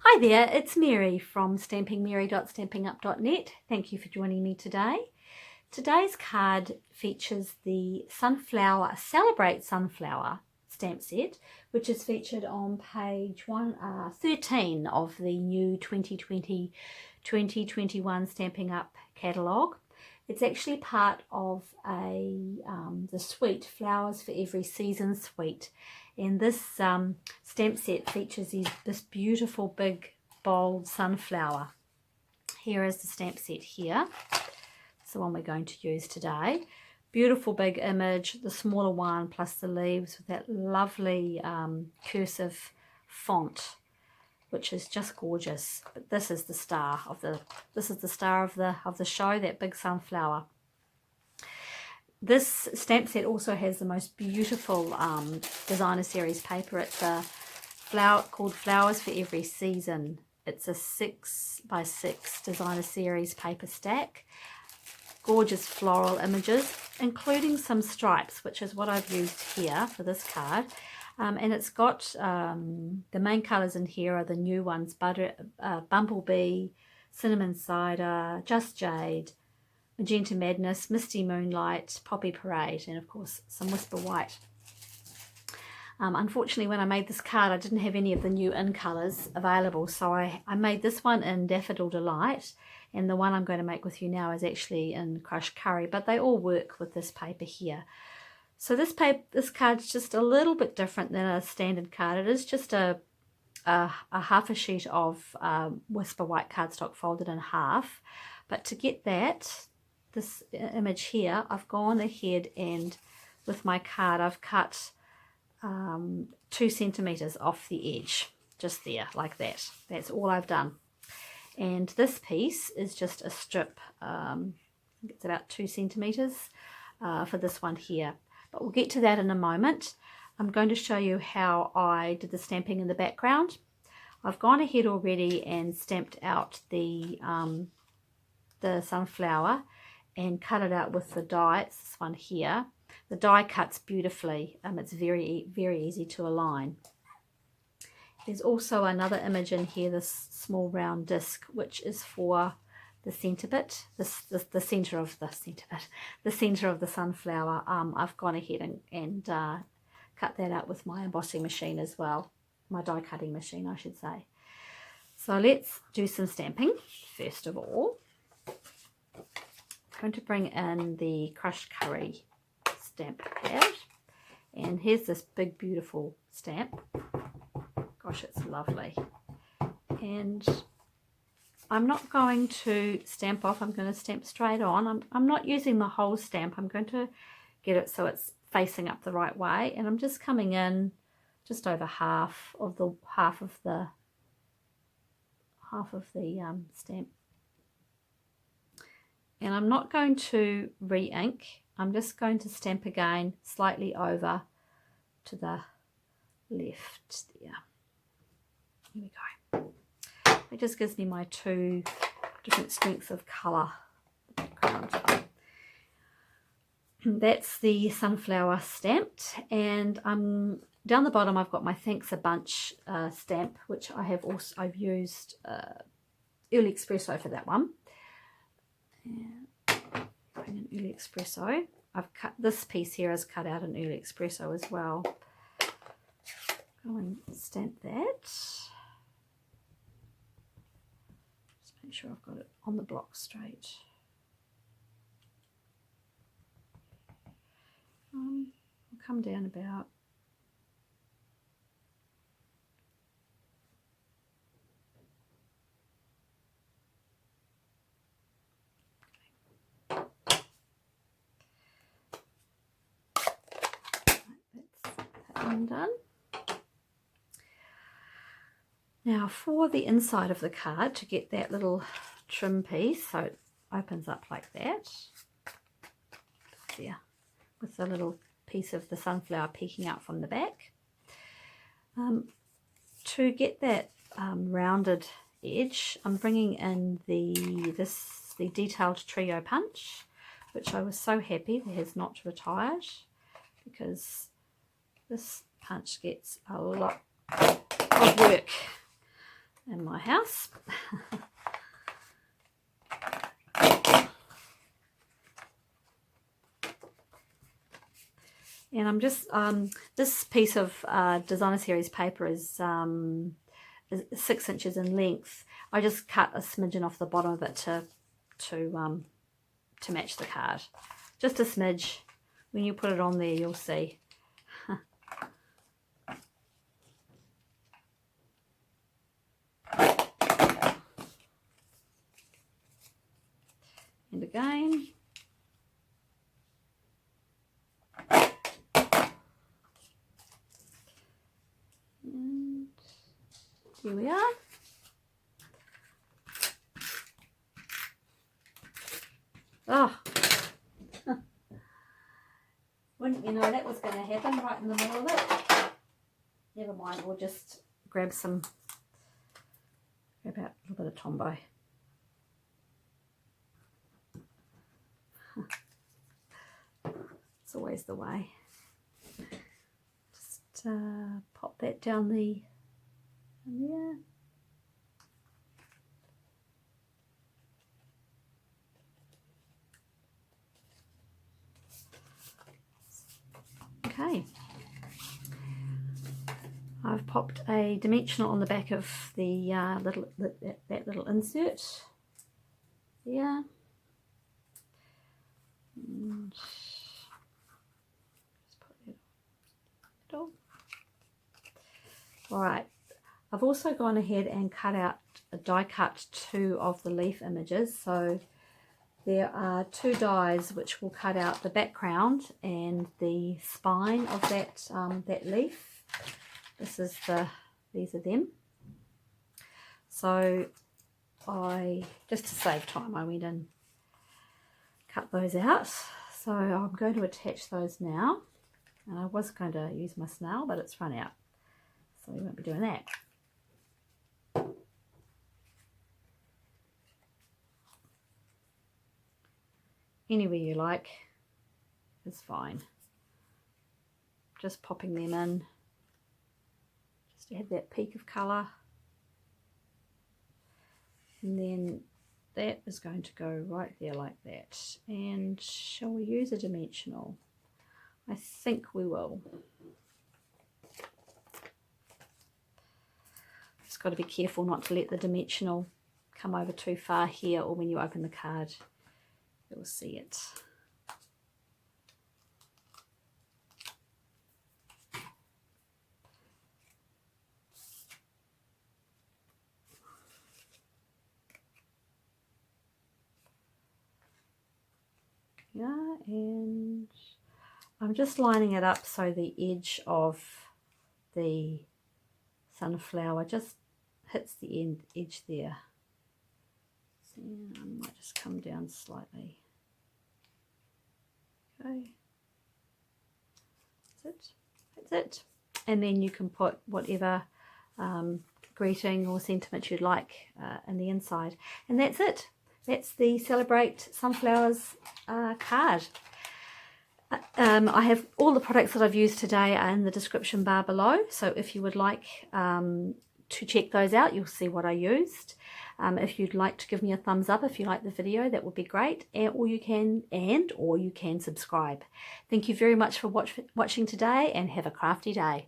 Hi there, it's Mary from stampingmary.stampingup.net. Thank you for joining me today. Today's card features the Sunflower, Celebrate Sunflower stamp set, which is featured on page 13 of the new 2020-2021 Stampin' Up catalogue. It's actually part of the suite, Flowers for Every Season suite. And this stamp set features this beautiful big bold sunflower. Here is the stamp set here. It's the one we're going to use today. Beautiful big image, the smaller one plus the leaves with that lovely cursive font, which is just gorgeous. But this is the star of the show, that big sunflower. This stamp set also has the most beautiful designer series paper. It's a called Flowers for Every Season. It's a 6x6 designer series paper stack. Gorgeous floral images, including some stripes, which is what I've used here for this card. And it's got the main colours in here are the new ones: Bumblebee, Cinnamon Cider, Just Jade, Magenta Madness, Misty Moonlight, Poppy Parade, and of course some Whisper White. Unfortunately, when I made this card, I didn't have any of the new in colours available, so I made this one in Daffodil Delight, and the one I'm going to make with you now is actually in Crushed Curry, but they all work with this paper here. So this card's just a little bit different than a standard card. It is just a half a sheet of Whisper White cardstock folded in half, but to get this image here, I've gone ahead and with my card I've cut 2 centimeters off the edge, just there, like that. That's all I've done. And this piece is just a strip. It's about 2 centimeters for this one here, but we'll get to that in a moment. I'm going to show you how I did the stamping in the background. I've gone ahead already and stamped out the sunflower and cut it out with the die. It's this one here. The die cuts beautifully. It's very, very easy to align. There's also another image in here, this small round disc, which is for the center bit, the center of the sunflower. I've gone ahead and cut that out with my embossing machine as well, my die cutting machine, I should say. So let's do some stamping. First of all, I'm going to bring in the Crushed Curry stamp pad, and here's this big beautiful stamp. Gosh, it's lovely. And I'm not going to stamp off, I'm going to stamp straight on. I'm not using the whole stamp. I'm going to get it so it's facing up the right way, and I'm just coming in just over half of the stamp. And I'm not going to re-ink. I'm just going to stamp again slightly over to the left there. Here we go. It just gives me my 2 different strengths of colour. That's the sunflower stamped, and down the bottom I've got my Thanks a Bunch stamp, which I've used Early Espresso for that one. And bring an Early Espresso. I've cut this piece here, is cut out in Early Espresso as well. Go and stamp that. Just make sure I've got it on the block straight. I'll come down about done. Now for the inside of the card, to get that little trim piece, so it opens up like that, there, with the little piece of the sunflower peeking out from the back. To get that rounded edge, I'm bringing in the detailed trio punch, which I was so happy that has not retired, because this punch gets a lot of work. in my house. And I'm just, this piece of designer series paper is 6 inches in length. I just cut a smidgen off the bottom of it to match the card. Just a smidge. When you put it on there, you'll see. And again. And here we are. Oh, wouldn't you know that was going to happen right in the middle of it? Never mind, we'll just grab out a little bit of Tombow. It's always the way. Just pop that down there. Okay, I've popped a dimensional on the back of the that little insert. Yeah. And just put that on. All right. I've also gone ahead and die cut 2 of the leaf images. So there are 2 dies which will cut out the background and the spine of that leaf. These are them. So just to save time, I went and cut those out. So I'm going to attach those now. And I was going to use my snail, but it's run out. So we won't be doing that. Anywhere you like is fine. Just popping them in just to have that peak of colour. And then that is going to go right there like that. And shall we use a dimensional? I think we will. Just got to be careful not to let the dimensional come over too far here, or when you open the card you'll see it. Yeah, and I'm just lining it up so the edge of the sunflower just hits the edge there. So I might just come down slightly. Okay, that's it. And then you can put whatever greeting or sentiment you'd like in the inside. And that's it. That's the Celebrate Sunflowers card. I have all the products that I've used today are in the description bar below. So if you would like to check those out, you'll see what I used. If you'd like to give me a thumbs up if you like the video, that would be great. Or you can subscribe. Thank you very much for watching today, and have a crafty day.